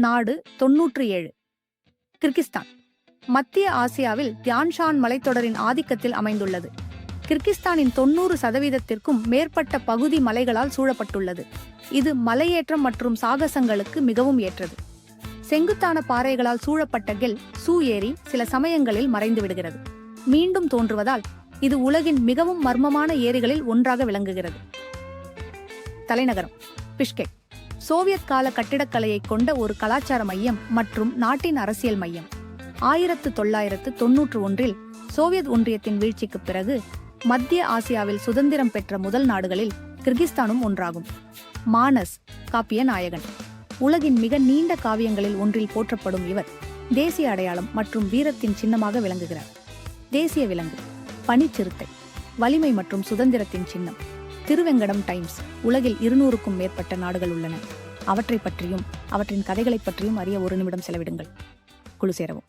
நாடு 97. கிர்கிஸ்தான் மத்திய ஆசியாவில் தியான்ஷான் மலைத்தொடரின் ஆதிக்கத்தில் அமைந்துள்ளது. கிர்கிஸ்தானின் 90% மேற்பட்ட பகுதி மலைகளால் சூழப்பட்டுள்ளது. இது மலையேற்றம் மற்றும் சாகசங்களுக்கு மிகவும் ஏற்றது. செங்குத்தான பாறைகளால் சூழப்பட்ட கெல் சூ ஏரி சில சமயங்களில் மறைந்து விடுகிறது. மீண்டும் தோன்றுவதால் இது உலகின் மிகவும் மர்மமான ஏரிகளில் ஒன்றாக விளங்குகிறது. தலைநகரம் பிஷ்கெக் சோவியத் கால கட்டிடக்கலையை கொண்ட ஒரு கலாச்சார மையம் மற்றும் நாட்டின் அரசியல் மையம். 1991 சோவியத் ஒன்றியத்தின் வீழ்ச்சிக்குப் பிறகு மத்திய ஆசியாவில் சுதந்திரம் பெற்ற முதல் நாடுகளில் கிர்கிஸ்தானும் ஒன்றாகும். மானஸ் காப்பிய நாயகன் உலகின் மிக நீண்ட காவியங்களில் ஒன்றில் போற்றப்படும் இவர் தேசிய அடையாளம் மற்றும் வீரத்தின் சின்னமாக விளங்குகிறார். தேசிய விலங்கு பனிச்சிறுத்தை வலிமை மற்றும் சுதந்திரத்தின் சின்னம். திருவெங்கடம் டைம்ஸ் உலகில் 200க்கும் மேற்பட்ட நாடுகள் உள்ளன. அவற்றை பற்றியும் அவற்றின் கதைகளை பற்றியும் அறிய 1 நிமிடம் செலவிடுங்கள். குழு சேரவும்.